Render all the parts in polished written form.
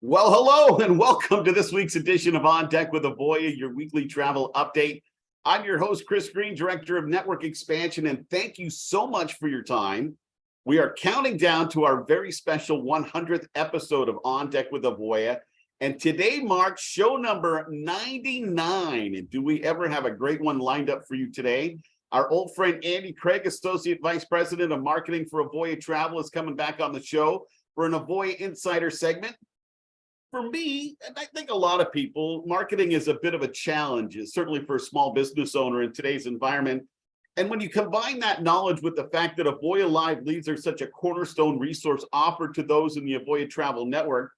Well, hello and welcome to this week's edition of On Deck with Avoya, your weekly travel update. I'm your host, Chris Green, Director of Network Expansion, and thank you so much for your time. We are counting down to our very special 100th episode of On Deck with Avoya, and today marks show number 99. And do we ever have a great one lined up for you today? Our old friend Andy Craig, Associate Vice President of Marketing for Avoya Travel, is coming back on the show for an Avoya Insider segment. For me, and I think a lot of people, marketing is a bit of a challenge, certainly for a small business owner in today's environment. And when you combine that knowledge with the fact that Avoya Live leads are such a cornerstone resource offered to those in the Avoya Travel network,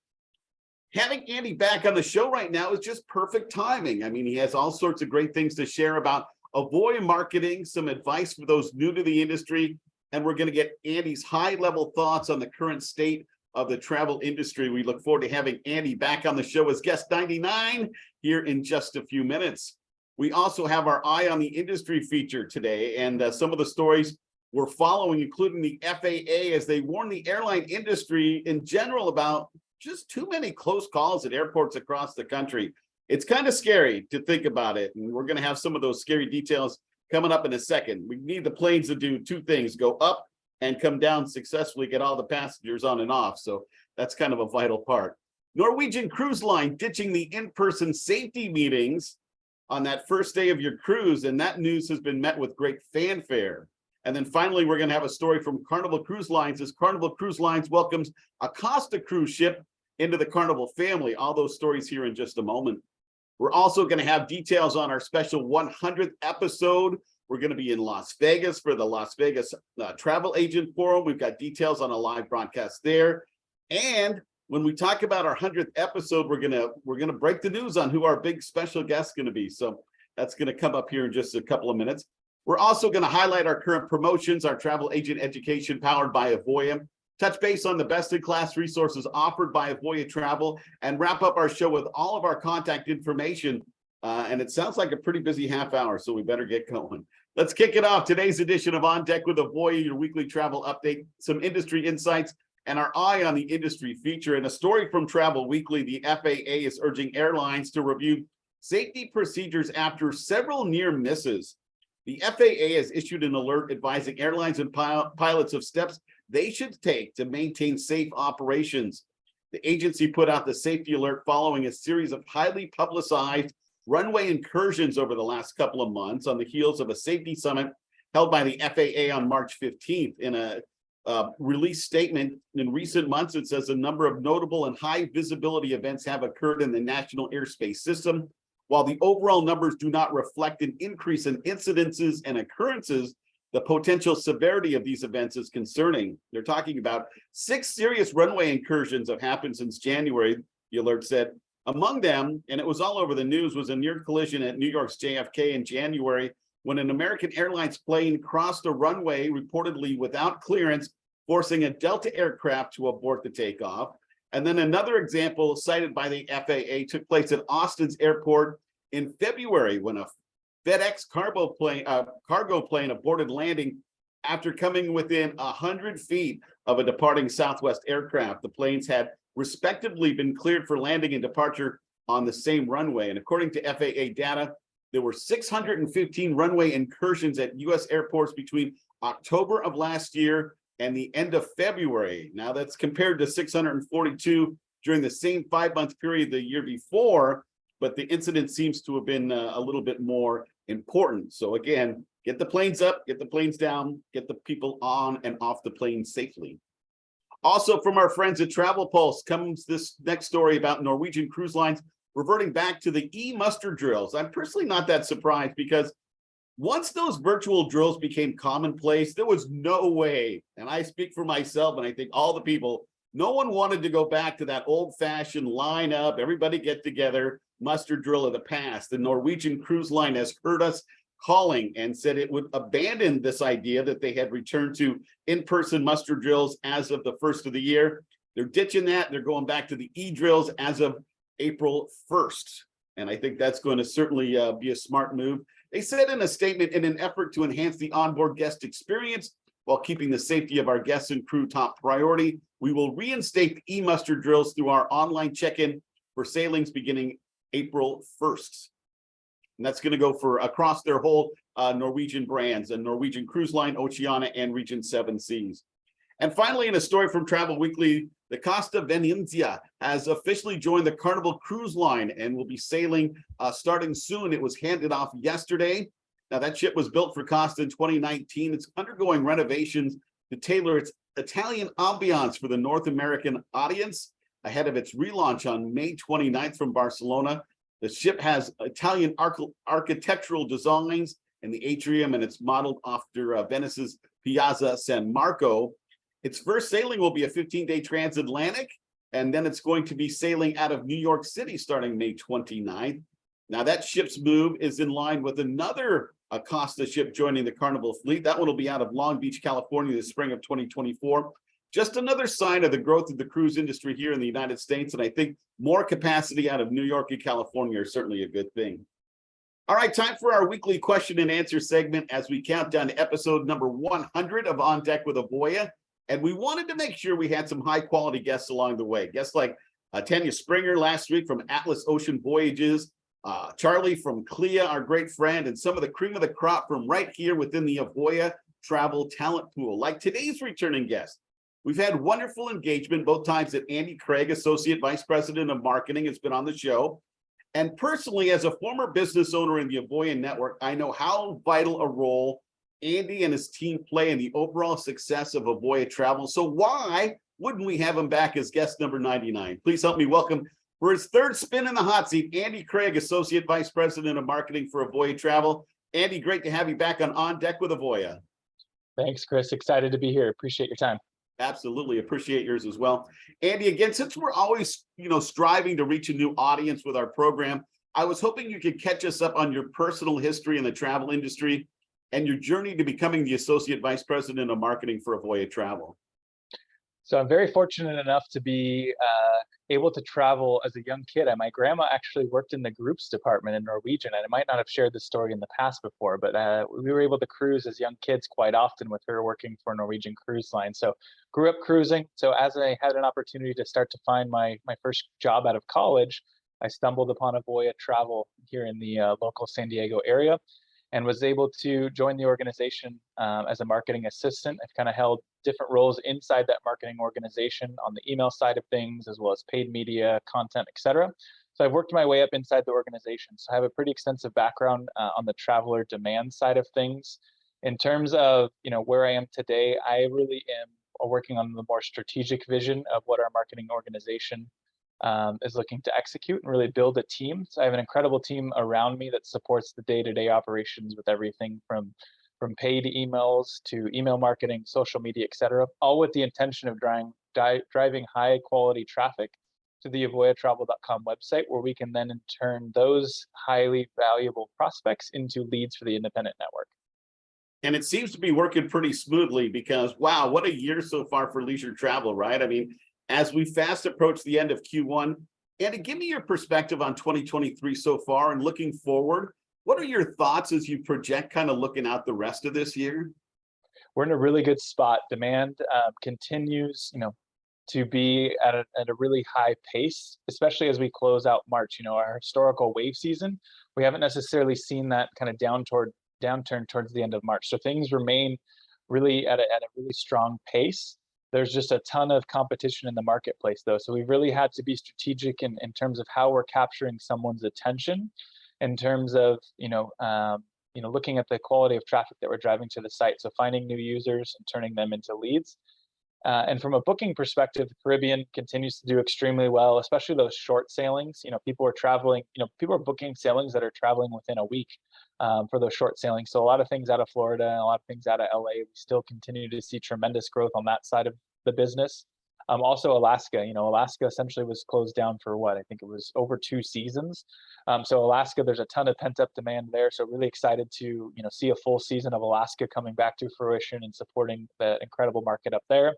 having Andy back on the show right now is just perfect timing. I mean, he has all sorts of great things to share about Avoya marketing, some advice for those new to the industry, and we're going to get Andy's high-level thoughts on the current state of the travel industry. We look forward to having Andy back on the show as guest 99 here in just a few minutes. We also have our Eye on the Industry feature today, and some of the stories we're following, including the FAA, as they warn the airline industry in general about just too many close calls at airports across the country. It's kind of scary to think about it, and we're going to have some of those scary details coming up in a second. We need the planes to do two things: go up and come down successfully, get all the passengers on and off. So that's kind of a vital part. Norwegian Cruise Line ditching the in-person safety meetings on that first day of your cruise, and that news has been met with great fanfare. And then finally, we're going to have a story from Carnival Cruise Lines as Carnival Cruise Lines welcomes a Costa cruise ship into the Carnival family. All those stories here in just a moment. We're also going to have details on our special 100th episode. We're going to be in Las Vegas for the Las Vegas Travel Agent Forum. We've got details on a live broadcast there. And when we talk about our 100th episode, we're gonna break the news on who our big special guest is going to be. So that's going to come up here in just a couple of minutes. We're also going to highlight our current promotions, our travel agent education powered by Avoya, touch base on the best-in-class resources offered by Avoya Travel, and wrap up our show with all of our contact information. And it sounds like a pretty busy half hour, so we better get going. Let's kick it off. Today's edition of On Deck with Avoya, your weekly travel update, some industry insights, and our Eye on the Industry feature. And a story from Travel Weekly: the FAA is urging airlines to review safety procedures after several near misses. The FAA has issued an alert advising airlines and pilots of steps they should take to maintain safe operations. The agency put out the safety alert following a series of highly publicized runway incursions over the last couple of months on the heels of a safety summit held by the FAA on March 15th. In a release statement, in recent months, it says a number of notable and high visibility events have occurred in the national airspace system. While the overall numbers do not reflect an increase in incidences and occurrences, the potential severity of these events is concerning. They're talking about 6 serious runway incursions have happened since January, the alert said. Among them, and it was all over the news, was a near collision at New York's JFK in January when an American Airlines plane crossed a runway reportedly without clearance, forcing a Delta aircraft to abort the takeoff. And then another example cited by the FAA took place at Austin's airport in February when a FedEx cargo plane aborted landing after coming within 100 feet of a departing Southwest aircraft. The planes had respectively been cleared for landing and departure on the same runway. And according to FAA data, there were 615 runway incursions at U.S. airports between October of last year and the end of February. Now that's compared to 642 during the same 5-month period the year before, but the incident seems to have been a little bit more important. So again, get the planes up, get the planes down, get the people on and off the plane safely. Also from our friends at Travel Pulse comes this next story about Norwegian Cruise Lines reverting back to the e-muster drills. I'm personally not that surprised because once those virtual drills became commonplace, there was no way, and I speak for myself and I think all the people, no one wanted to go back to that old-fashioned line up, everybody get together, muster drill of the past. The Norwegian Cruise Line has heard us calling and said it would abandon this idea that they had returned to in-person muster drills as of the first of the year. They're ditching that. They're going back to the e-drills as of April 1st. And I think that's going to certainly be a smart move. They said in a statement, in an effort to enhance the onboard guest experience, while keeping the safety of our guests and crew top priority. We will reinstate the e-muster drills through our online check-in for sailings beginning April 1st. And that's going to go for across their whole Norwegian brands, and Norwegian Cruise Line, Oceania, and Region 7 Seas. And finally, in a story from Travel Weekly, the Costa Venezia has officially joined the Carnival Cruise Line and will be sailing starting soon. It was handed off yesterday. Now, that ship was built for Costa in 2019. It's undergoing renovations to tailor its Italian ambiance for the North American audience ahead of its relaunch on May 29th from Barcelona. The ship has Italian architectural designs in the atrium, and it's modeled after Venice's Piazza San Marco. Its first sailing will be a 15-day transatlantic, and then it's going to be sailing out of New York City starting May 29th. Now, that ship's move is in line with another Costa ship joining the Carnival fleet. That one will be out of Long Beach, California, the spring of 2024. Just another sign of the growth of the cruise industry here in the United States, and I think more capacity out of New York and California are certainly a good thing. All right, time for our weekly question and answer segment as we count down to episode number 100 of On Deck with Avoya. And we wanted to make sure we had some high quality guests along the way. Guests like Tanya Springer last week from Atlas Ocean Voyages, Charlie from Clea, our great friend, and some of the cream of the crop from right here within the Avoya Travel talent pool. Like today's returning guest, we've had wonderful engagement both times that Andy Craig, Associate Vice President of Marketing, has been on the show. And personally, as a former business owner in the Avoya network, I know how vital a role Andy and his team play in the overall success of Avoya Travel. So why wouldn't we have him back as guest number 99? Please help me welcome, for his third spin in the hot seat, Andy Craig, Associate Vice President of Marketing for Avoya Travel. Andy, great to have you back on Deck with Avoya. Thanks, Chris. Excited to be here. Appreciate your time. Absolutely. Appreciate yours as well. Andy, again, since we're always, striving to reach a new audience with our program, I was hoping you could catch us up on your personal history in the travel industry and your journey to becoming the Associate Vice President of Marketing for Avoya Travel. So I'm very fortunate enough to be able to travel as a young kid. And my grandma actually worked in the groups department in Norwegian. And I might not have shared this story in the past before, but we were able to cruise as young kids quite often with her working for Norwegian Cruise Line. So grew up cruising. So as I had an opportunity to start to find my first job out of college, I stumbled upon Avoya Travel here in the local San Diego area, and was able to join the organization as a marketing assistant. I've kind of held different roles inside that marketing organization on the email side of things, as well as paid media, content, etc. So I've worked my way up inside the organization. So I have a pretty extensive background on the traveler demand side of things. In terms of where I am today, I really am working on the more strategic vision of what our marketing organization is looking to execute and really build a team. So I have an incredible team around me that supports the day-to-day operations with everything from paid emails to email marketing, social media, etc., all with the intention of driving high-quality traffic to the avoyatravel.com website, where we can then in turn those highly valuable prospects into leads for the independent network. And it seems to be working pretty smoothly because, wow, what a year so far for leisure travel, right? I mean, as we fast approach the end of Q1, Andy, give me your perspective on 2023 so far and looking forward. What are your thoughts as you project kind of looking out the rest of this year? We're in a really good spot. Demand continues, to be at a really high pace, especially as we close out March. Our historical wave season, we haven't necessarily seen that kind of downturn towards the end of March. So things remain really at a really strong pace. There's just a ton of competition in the marketplace, though. So we've really had to be strategic in terms of how we're capturing someone's attention, in terms of looking at the quality of traffic that we're driving to the site. So finding new users and turning them into leads. And from a booking perspective, the Caribbean continues to do extremely well, especially those short sailings. People are traveling. People are booking sailings that are traveling within a week for those short sailings. So a lot of things out of Florida and a lot of things out of LA. We still continue to see tremendous growth on that side of the business. Also Alaska. Alaska essentially was closed down for what? I think it was over 2 seasons. So Alaska, there's a ton of pent-up demand there. So really excited to see a full season of Alaska coming back to fruition and supporting the incredible market up there.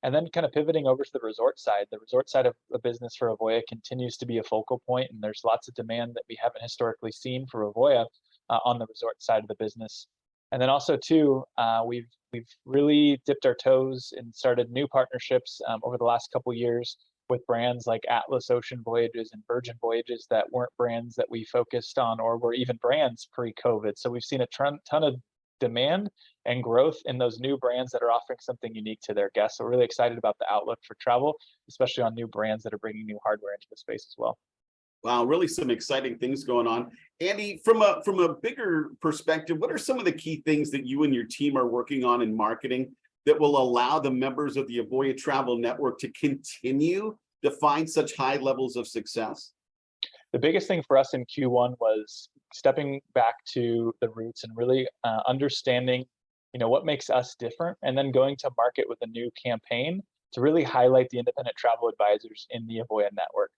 And then kind of pivoting over to the resort side. The resort side of the business for Avoya continues to be a focal point, and there's lots of demand that we haven't historically seen for Avoya on the resort side of the business. And then also too, we've really dipped our toes and started new partnerships over the last couple years with brands like Atlas Ocean Voyages and Virgin Voyages that weren't brands that we focused on or were even brands pre-COVID. So we've seen a ton of demand and growth in those new brands that are offering something unique to their guests. So we're really excited about the outlook for travel, especially on new brands that are bringing new hardware into the space as well. Wow, really some exciting things going on. Andy, from a bigger perspective, what are some of the key things that you and your team are working on in marketing that will allow the members of the Avoya Travel Network to continue to find such high levels of success? The biggest thing for us in Q1 was stepping back to the roots and really understanding, what makes us different, and then going to market with a new campaign to really highlight the independent travel advisors in the Avoya network.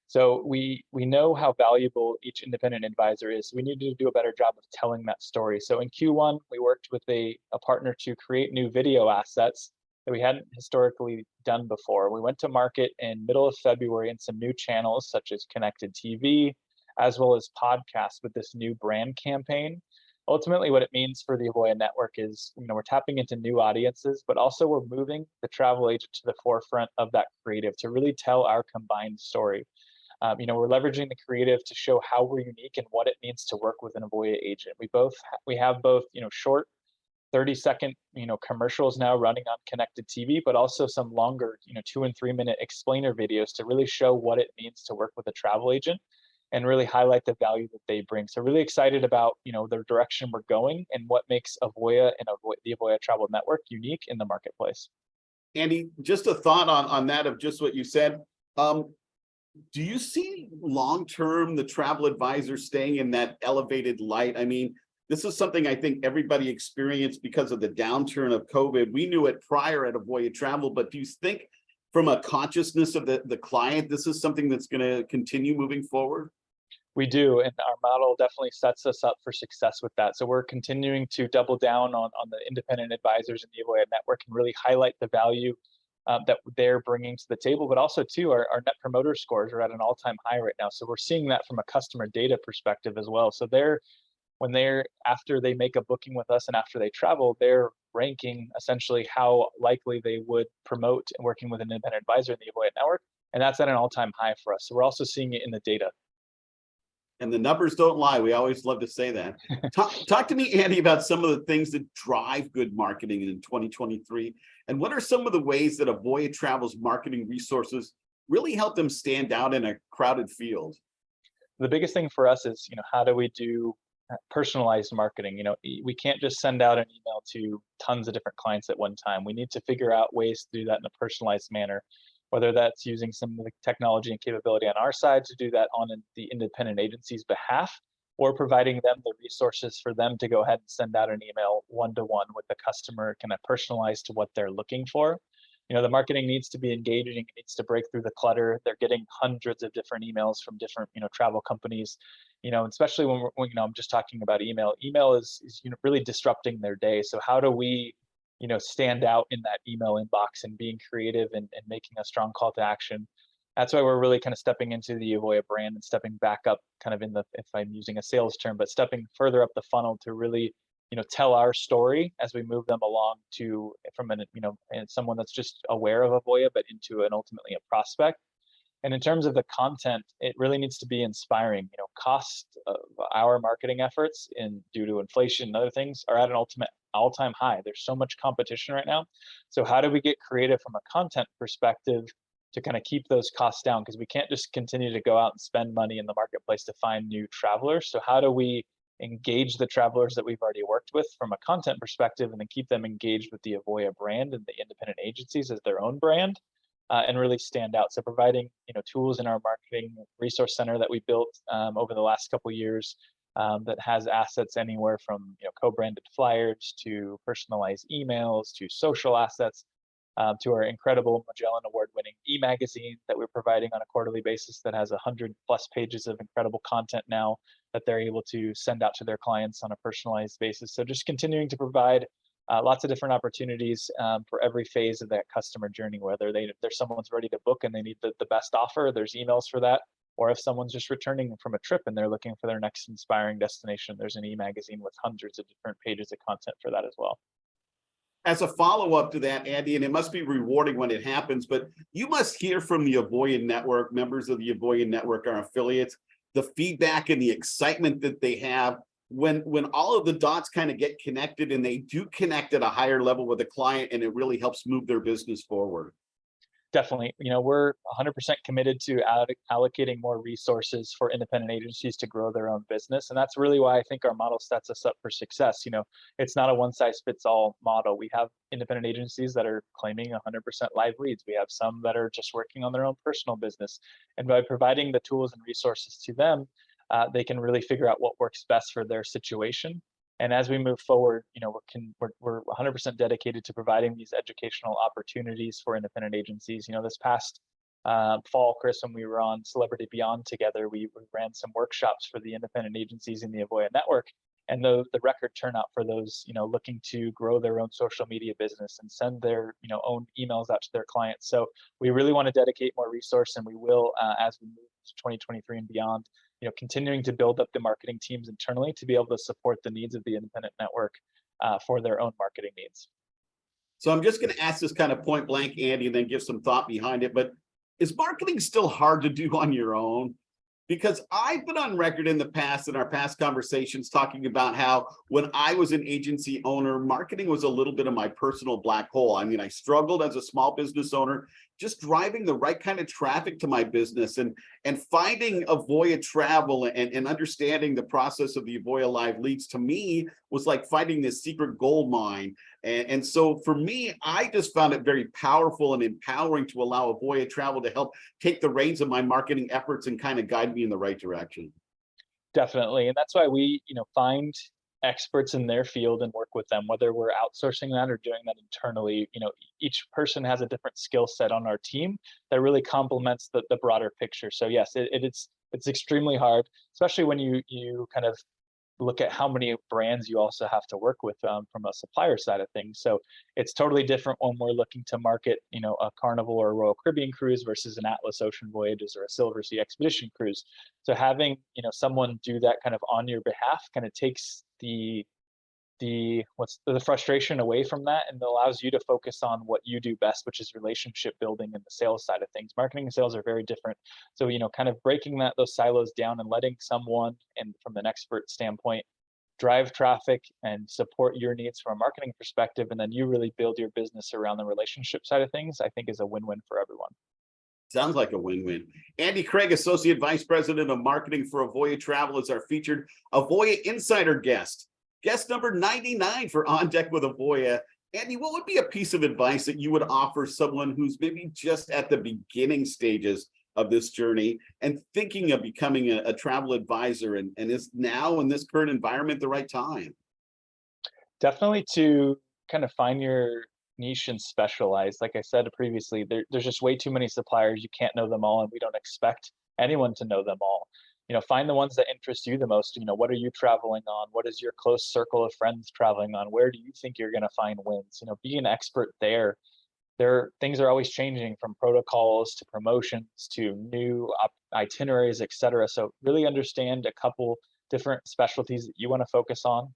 So we know how valuable each independent advisor is. We need to do a better job of telling that story. So in Q1, we worked with a partner to create new video assets that we hadn't historically done before. We went to market in middle of February in some new channels such as connected TV, as well as podcasts with this new brand campaign. Ultimately, what it means for the Avoya network is, we're tapping into new audiences, but also we're moving the travel agent to the forefront of that creative to really tell our combined story. We're leveraging the creative to show how we're unique and what it means to work with an Avoya agent. We have both, short 30-second, commercials now running on connected TV, but also some longer, 2 and 3 minute explainer videos to really show what it means to work with a travel agent and really highlight the value that they bring. So really excited about, the direction we're going and what makes Avoya and the Avoya Travel Network unique in the marketplace. Andy, just a thought on that of just what you said. Do you see long-term the travel advisor staying in that elevated light? I mean, this is something I think everybody experienced because of the downturn of COVID. We knew it prior at Avoya Travel, but do you think from a consciousness of the client, this is something that's going to continue moving forward? We do, and our model definitely sets us up for success with that. So we're continuing to double down on the independent advisors in the Avoya network and really highlight the value that they're bringing to the table, but also too, our net promoter scores are at an all-time high right now. So we're seeing that from a customer data perspective as well. So after they make a booking with us and after they travel, they're ranking essentially how likely they would promote working with an independent advisor in the Avoya network, and that's at an all-time high for us. So we're also seeing it in the data. And the numbers don't lie. We always love to say that. Talk to me, Andy, about some of the things that drive good marketing in 2023. And what are some of the ways that Avoya Travel's marketing resources really help them stand out in a crowded field? The biggest thing for us is, how do we do personalized marketing? We can't just send out an email to tons of different clients at one time. We need to figure out ways to do that in a personalized manner, whether that's using some of the technology and capability on our side to do that on the independent agency's behalf, or providing them the resources for them to go ahead and send out an email one-to-one with the customer, kind of personalized to what they're looking for. The marketing needs to be engaging, it needs to break through the clutter. They're getting hundreds of different emails from different, travel companies, especially when I'm just talking about email. Email is really disrupting their day. So how do we stand out in that email inbox and being creative and making a strong call to action? That's why we're really kind of stepping into the Avoya brand and stepping back up kind of if I'm using a sales term, but stepping further up the funnel to really, tell our story as we move them along from someone that's just aware of Avoya, but into ultimately a prospect. And in terms of the content, it really needs to be inspiring. Cost of our marketing efforts due to inflation and other things are at an all-time high. There's so much competition right now. So how do we get creative from a content perspective to kind of keep those costs down? Because we can't just continue to go out and spend money in the marketplace to find new travelers. So how do we engage the travelers that we've already worked with from a content perspective and then keep them engaged with the Avoya brand and the independent agencies as their own brand? And really stand out. So providing tools in our marketing resource center that we built over the last couple of years that has assets anywhere from co-branded flyers to personalized emails to social assets to our incredible Magellan Award-winning e-magazine that we're providing on a quarterly basis that has 100+ pages of incredible content now that they're able to send out to their clients on a personalized basis. So just continuing to provide lots of different opportunities for every phase of that customer journey, whether there's someone's ready to book and they need the best offer, there's emails for that, Or if someone's just returning from a trip and they're looking for their next inspiring destination, there's an e-magazine with hundreds of different pages of content for that as well. As a follow-up to that, Andy, and it must be rewarding when it happens, but you must hear from the Avoya Network, members of the Avoya Network, our affiliates, the feedback and the excitement that they have when all of the dots kind of get connected and they do connect at a higher level with a client, and it really helps move their business forward. Definitely. We're 100% committed to allocating more resources for independent agencies to grow their own business. And that's really why I think our model sets us up for success. It's not a one size fits all model. We have independent agencies that are claiming 100% live leads. We have some that are just working on their own personal business. And by providing the tools and resources to them, they can really figure out what works best for their situation. And as we move forward, we're 100% dedicated to providing these educational opportunities for independent agencies. This past fall, Chris, when we were on Celebrity Beyond together, we ran some workshops for the independent agencies in the Avoya network, and the record turnout for those, looking to grow their own social media business and send their, own emails out to their clients. So we really want to dedicate more resource, and we will as we move to 2023 and beyond. Continuing to build up the marketing teams internally to be able to support the needs of the independent network for their own marketing needs. So I'm just going to ask this kind of point blank, Andy, and then give some thought behind it. But is marketing still hard to do on your own? Because I've been on record in the past, in our past conversations, talking about how when I was an agency owner, marketing was a little bit of my personal black hole. I mean, I struggled as a small business owner, just driving the right kind of traffic to my business and finding Avoya Travel and understanding the process of the Avoya Live Leads, to me, was like finding this secret gold mine. And so for me, I just found it very powerful and empowering to allow Avoya Travel to help take the reins of my marketing efforts and kind of guide me in the right direction. Definitely. And that's why we, find experts in their field and work with them, whether we're outsourcing that or doing that internally. Each person has a different skill set on our team that really complements the broader picture. So yes, it's extremely hard, especially when you kind of look at how many brands you also have to work with from a supplier side of things. So it's totally different when we're looking to market, a Carnival or a Royal Caribbean cruise versus an Atlas Ocean Voyages or a Silver Sea Expedition cruise. So having, someone do that kind of on your behalf kind of takes the frustration away from that, and allows you to focus on what you do best, which is relationship building and the sales side of things. Marketing and sales are very different. So, kind of breaking those silos down and letting someone, and from an expert standpoint, drive traffic and support your needs from a marketing perspective, and then you really build your business around the relationship side of things, I think is a win-win for everyone. Sounds like a win-win. Andy Craig, Associate Vice President of Marketing for Avoya Travel, is our featured Avoya Insider guest. Guest number 99 for On Deck with Avoya. Andy, what would be a piece of advice that you would offer someone who's maybe just at the beginning stages of this journey and thinking of becoming a travel advisor, and is now in this current environment the right time? Definitely to kind of find your niche and specialize. Like I said previously, there's just way too many suppliers. You can't know them all, and we don't expect anyone to know them all. Find the ones that interest you the most. What are you traveling on? What is your close circle of friends traveling on? Where do you think you're going to find wins? Be an expert there. Things are always changing, from protocols to promotions to new itineraries, etc. So really understand a couple different specialties that you want to focus on,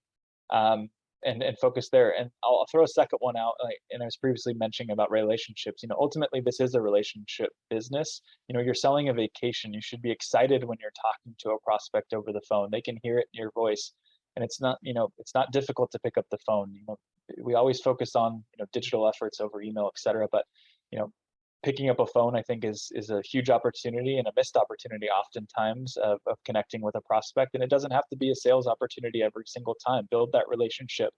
and focus there. And I'll throw a second one out. And I was previously mentioning about relationships. Ultimately, this is a relationship business. You're selling a vacation. You should be excited when you're talking to a prospect over the phone. They can hear it in your voice, and it's not difficult to pick up the phone. We always focus on digital efforts over email, etc. But picking up a phone, I think, is a huge opportunity, and a missed opportunity oftentimes of connecting with a prospect. And it doesn't have to be a sales opportunity every single time. Build that relationship,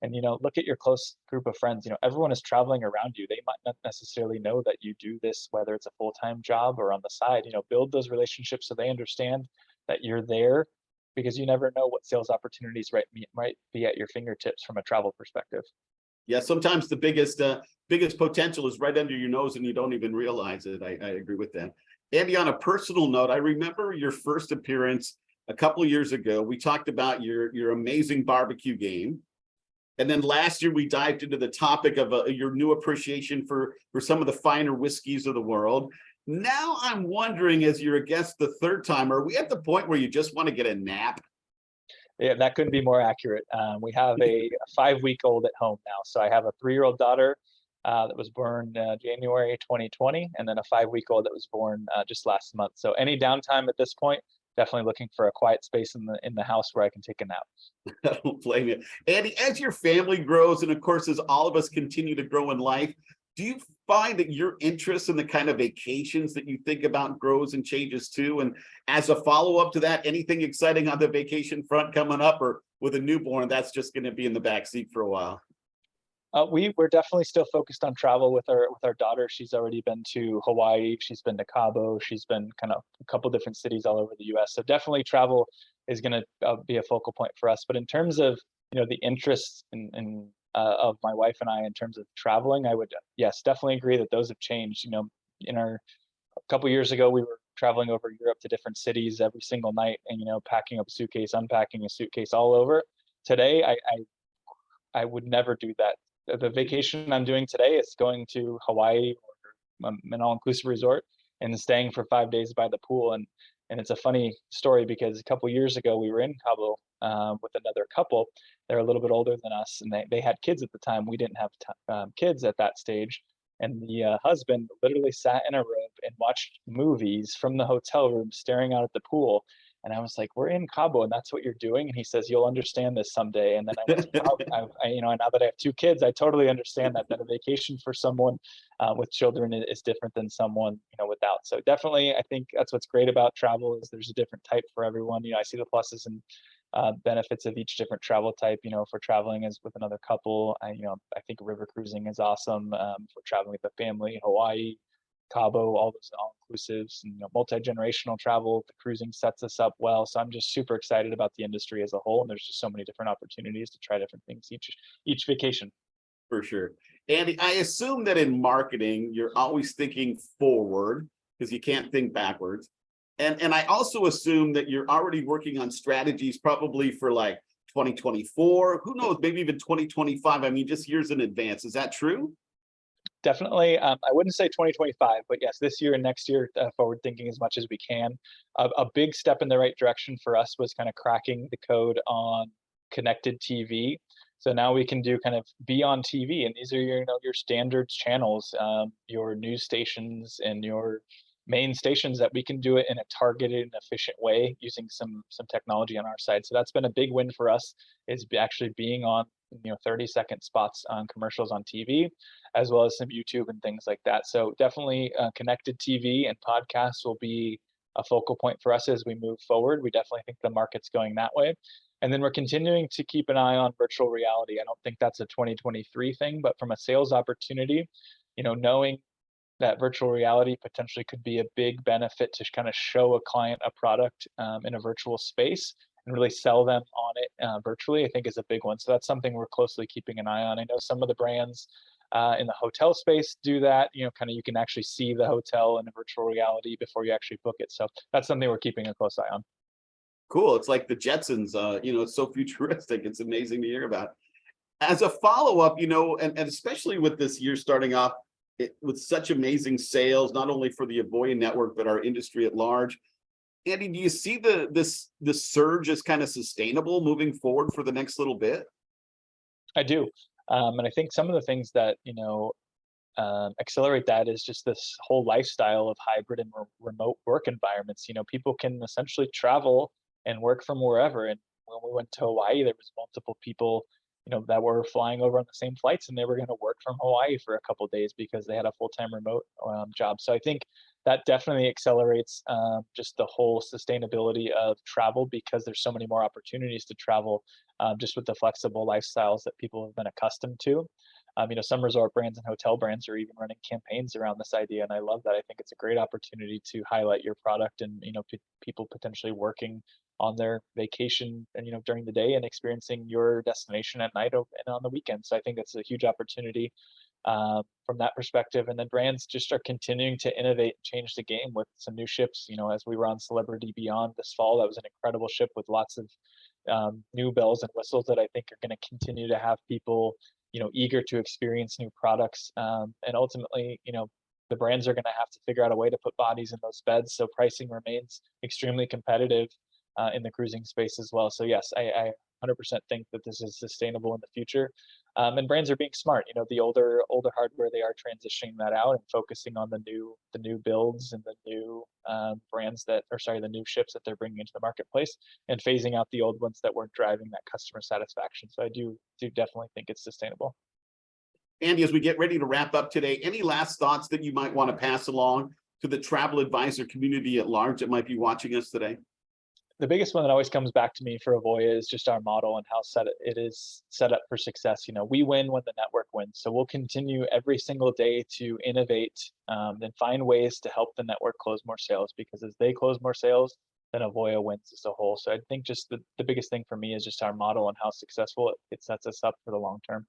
and look at your close group of friends. Everyone is traveling around you. They might not necessarily know that you do this, whether it's a full-time job or on the side. Build those relationships so they understand that you're there, because you never know what sales opportunities might be at your fingertips from a travel perspective. Yeah, sometimes the biggest potential is right under your nose and you don't even realize it. I agree with that. Andy, on a personal note, I remember your first appearance a couple of years ago. We talked about your amazing barbecue game. And then last year we dived into the topic of your new appreciation for some of the finer whiskeys of the world. Now I'm wondering, as you're a guest the third time, are we at the point where you just want to get a nap? Yeah, that couldn't be more accurate. We have a 5-week-old at home now. So I have a 3-year-old daughter that was born January 2020, and then a 5-week-old that was born just last month. So any downtime at this point, definitely looking for a quiet space in the house where I can take a nap. I don't blame you. Andy, as your family grows, and of course, as all of us continue to grow in life, do you find that your interest in the kind of vacations that you think about grows and changes too? And as a follow-up to that, anything exciting on the vacation front coming up, or with a newborn, that's just going to be in the back seat for a while? We're definitely still focused on travel with our daughter. She's already been to Hawaii. She's been to Cabo. She's been kind of a couple different cities all over the U.S. So definitely travel is going to be a focal point for us. But in terms of the interests of my wife and I in terms of traveling, I would yes definitely agree that those have changed. In our a couple years ago, we were traveling over Europe to different cities every single night, and packing up a suitcase, unpacking a suitcase all over. Today, I would never do that. The vacation I'm doing today is going to Hawaii or an all-inclusive resort and staying for 5 days by the pool. And it's a funny story because a couple years ago we were in Cabo with another couple. They're a little bit older than us, and they had kids at the time. We didn't have kids at that stage. And the husband literally sat in a robe and watched movies from the hotel room, staring out at the pool. And I was like, "We're in Cabo, and that's what you're doing." And he says, "You'll understand this someday." And then I went, "Wow, now that I have 2 kids, I totally understand that a vacation for someone with children is different than someone without." So definitely, I think that's what's great about travel is there's a different type for everyone. I see the pluses and benefits of each different travel type. For traveling as with another couple, I think river cruising is awesome. For traveling with a family, Hawaii, Cabo, all those all inclusives, and multi-generational travel. The cruising sets us up well. So I'm just super excited about the industry as a whole. And there's just so many different opportunities to try different things each vacation. For sure. Andy, I assume that in marketing, you're always thinking forward because you can't think backwards. And I also assume that you're already working on strategies probably for like 2024, who knows, maybe even 2025. I mean, just years in advance. Is that true? Definitely. I wouldn't say 2025, but yes, this year and next year, forward thinking as much as we can. A big step in the right direction for us was kind of cracking the code on connected TV. So now we can do kind of be on TV, and these are your standard channels, your news stations, and your main stations that we can do it in a targeted and efficient way using some technology on our side. So that's been a big win for us is actually being on 30-second spots on commercials on TV, as well as some YouTube and things like that. So definitely connected TV and podcasts will be a focal point for us as we move forward. We definitely think the market's going that way. And then we're continuing to keep an eye on virtual reality. I don't think that's a 2023 thing, but from a sales opportunity, knowing that virtual reality potentially could be a big benefit to kind of show a client a product in a virtual space and really sell them on it virtually, I think is a big one. So that's something we're closely keeping an eye on. I know some of the brands in the hotel space do that, kind of you can actually see the hotel in a virtual reality before you actually book it. So that's something we're keeping a close eye on. Cool. It's like the Jetsons, it's so futuristic. It's amazing to hear about. As a follow-up, and especially with this year starting off with such amazing sales, not only for the Avoya network, but our industry at large. Andy, do you see this surge as kind of sustainable moving forward for the next little bit? I do. And I think some of the things that, accelerate that is just this whole lifestyle of hybrid and remote work environments. People can essentially travel and work from wherever. And when we went to Hawaii, there was multiple people, that were flying over on the same flights, and they were going to work from Hawaii for a couple of days because they had a full-time remote job. So I think that definitely accelerates just the whole sustainability of travel because there's so many more opportunities to travel just with the flexible lifestyles that people have been accustomed to. Some resort brands and hotel brands are even running campaigns around this idea, and I love that. I think it's a great opportunity to highlight your product and people potentially working on their vacation and during the day and experiencing your destination at night and on the weekend. So I think it's a huge opportunity from that perspective. And then brands just are continuing to innovate and change the game with some new ships. As we were on Celebrity Beyond this fall, that was an incredible ship with lots of new bells and whistles that I think are going to continue to have people eager to experience new products and ultimately the brands are going to have to figure out a way to put bodies in those beds, so pricing remains extremely competitive in the cruising space as well. So yes, I 100% think that this is sustainable in the future. And brands are being smart. The older hardware, they are transitioning that out and focusing on the new builds and the new brands that, or sorry, the new ships that they're bringing into the marketplace, and phasing out the old ones that weren't driving that customer satisfaction. So I do definitely think it's sustainable. Andy, as we get ready to wrap up today, any last thoughts that you might want to pass along to the travel advisor community at large that might be watching us today? The biggest one that always comes back to me for Avoya is just our model and how it is set up for success. We win when the network wins. So we'll continue every single day to innovate and find ways to help the network close more sales, because as they close more sales, then Avoya wins as a whole. So I think just the biggest thing for me is just our model and how successful it sets us up for the long term.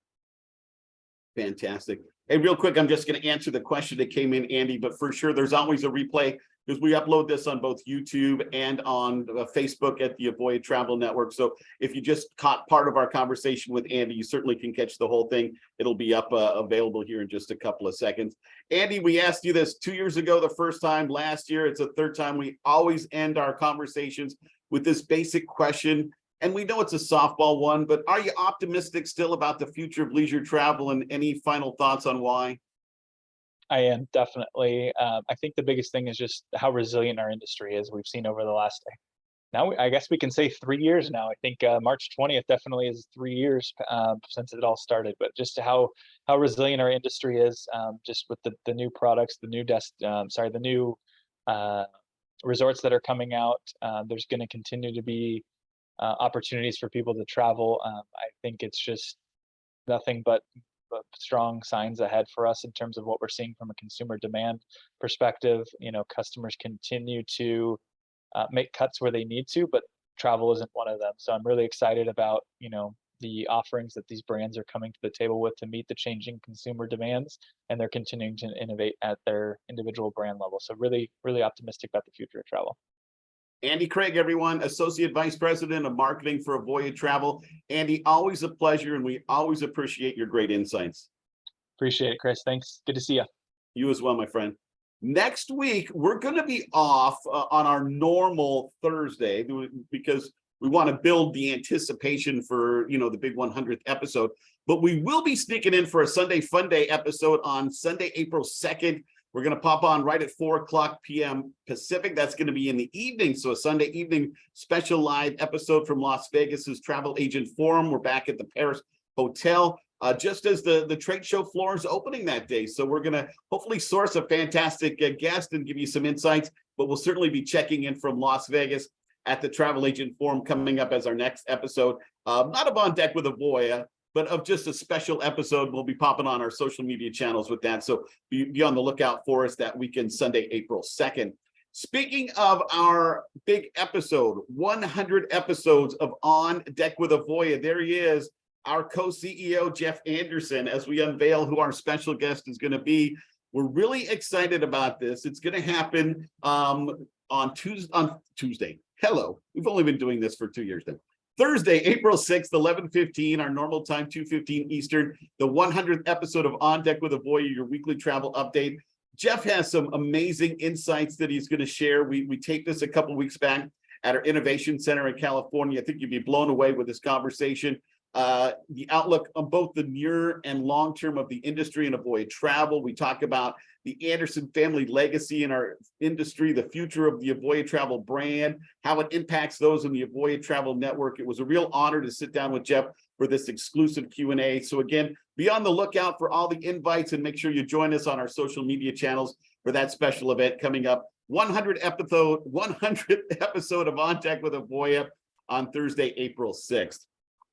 Fantastic. Hey, real quick, I'm just going to answer the question that came in, Andy, but for sure, there's always a replay, because we upload this on both YouTube and on Facebook at the Avoya Travel Network. So if you just caught part of our conversation with Andy, you certainly can catch the whole thing. It'll be up available here in just a couple of seconds. Andy, we asked you this 2 years ago, the first time, last year. It's the third time. We always end our conversations with this basic question. And we know it's a softball one, but are you optimistic still about the future of leisure travel, and any final thoughts on why? I am definitely. I think the biggest thing is just how resilient our industry is. We've seen over the last, now I guess we can say 3 years now. I think March 20th definitely is 3 years since it all started. But just how resilient our industry is, just with the new products, the new resorts that are coming out. There's going to continue to be opportunities for people to travel. I think it's just nothing but strong signs ahead for us in terms of what we're seeing from a consumer demand perspective. Customers continue to make cuts where they need to, but travel isn't one of them. So I'm really excited about the offerings that these brands are coming to the table with to meet the changing consumer demands, and they're continuing to innovate at their individual brand level. So really, really optimistic about the future of travel. Andy Craig, everyone, Associate Vice President of Marketing for Avoya Travel. Andy, always a pleasure, and we always appreciate your great insights. Appreciate it, Chris. Thanks. Good to see you. You as well, my friend. Next week, we're going to be off on our normal Thursday, because we want to build the anticipation for, the big 100th episode. But we will be sneaking in for a Sunday Fun Day episode on Sunday, April 2nd. We're going to pop on right at 4:00 p.m. Pacific. That's going to be in the evening. So a Sunday evening special live episode from Las Vegas's Travel Agent Forum. We're back at the Paris Hotel, just as the trade show floor is opening that day. So we're going to hopefully source a fantastic guest and give you some insights, but we'll certainly be checking in from Las Vegas at the Travel Agent Forum coming up as our next episode. Not of On Deck with Avoya, but of just a special episode. We'll be popping on our social media channels with that. So be on the lookout for us that weekend, Sunday, April 2nd. Speaking of our big episode, 100 episodes of On Deck with Avoya, there he is, our co-CEO, Jeff Anderson, as we unveil who our special guest is going to be. We're really excited about this. It's going to happen on Tuesday. Hello. We've only been doing this for 2 years now. Thursday, April 6th, 11:15, our normal time, 2:15 Eastern, the 100th episode of On Deck with Avoya, your weekly travel update. Jeff has some amazing insights that he's going to share. We taped this a couple weeks back at our Innovation Center in California. I think you'd be blown away with this conversation. The outlook on both the near and long term of the industry and Avoya Travel. We talk about the Anderson family legacy in our industry, the future of the Avoya Travel brand, how it impacts those in the Avoya Travel network. It was a real honor to sit down with Jeff for this exclusive Q&A. So again, be on the lookout for all the invites, and make sure you join us on our social media channels for that special event coming up. 100th episode of On Deck with Avoya on Thursday, April 6th.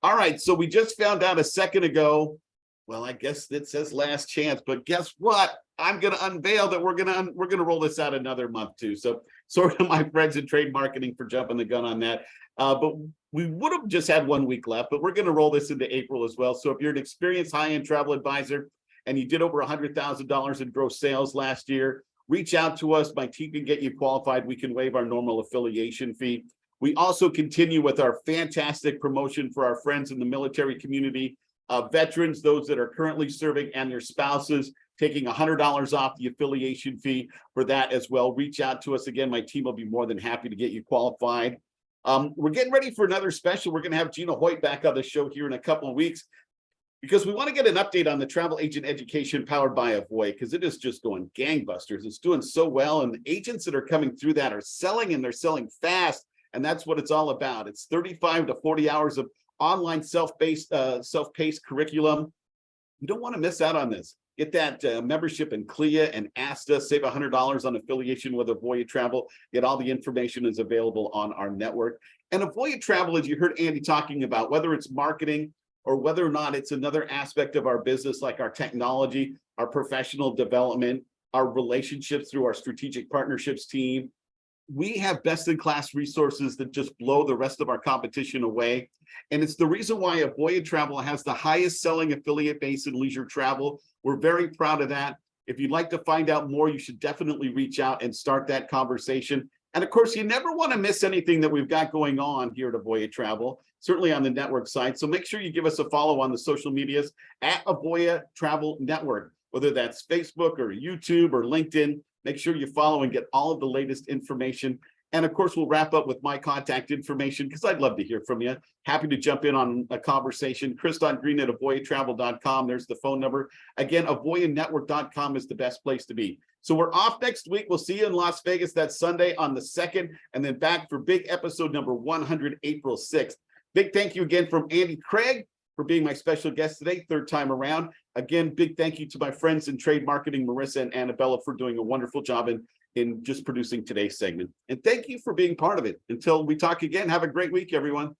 All right, so we just found out a second ago, well, I guess it says last chance, but guess what? I'm going to unveil that we're going to roll this out another month too. So sorry to my friends in trade marketing for jumping the gun on that. But we would have just had 1 week left, but we're going to roll this into April as well. So if you're an experienced high-end travel advisor and you did over $100,000 in gross sales last year, reach out to us. My team can get you qualified. We can waive our normal affiliation fee. We also continue with our fantastic promotion for our friends in the military community, veterans, those that are currently serving and their spouses. taking $100 off the affiliation fee for that as well. Reach out to us again. My team will be more than happy to get you qualified. We're getting ready for another special. We're going to have Gina Hoyt back on the show here in a couple of weeks, because we want to get an update on the travel agent education powered by Avoya, because it is just going gangbusters. It's doing so well, and the agents that are coming through that are selling, and they're selling fast, and that's what it's all about. It's 35 to 40 hours of online self-paced curriculum. You don't want to miss out on this. Get that membership in CLIA and ASTA, save $100 on affiliation with Avoya Travel. Get all the information is available on our network. And Avoya Travel, as you heard Andy talking about, whether it's marketing or whether or not it's another aspect of our business, like our technology, our professional development, our relationships through our strategic partnerships team, we have best-in-class resources that just blow the rest of our competition away. And it's the reason why Avoya Travel has the highest selling affiliate base in leisure travel. We're very proud of that. If you'd like to find out more, you should definitely reach out and start that conversation. And of course, you never want to miss anything that we've got going on here at Avoya Travel, certainly on the network side. So make sure you give us a follow on the social medias at Avoya Travel Network, whether that's Facebook or YouTube or LinkedIn. Make sure you follow and get all of the latest information. And of course, we'll wrap up with my contact information, because I'd love to hear from you. Happy to jump in on a conversation. Chris.Green at avoyatravel.com. There's the phone number. Again, avoyanetwork.com is the best place to be. So we're off next week. We'll see you in Las Vegas that Sunday on the 2nd, and then back for big episode number 100, April 6th. Big thank you again from Andy Craig for being my special guest today, third time around. Again, big thank you to my friends in trade marketing, Marissa and Annabella, for doing a wonderful job in just producing today's segment. And thank you for being part of it. Until we talk again, have a great week, everyone.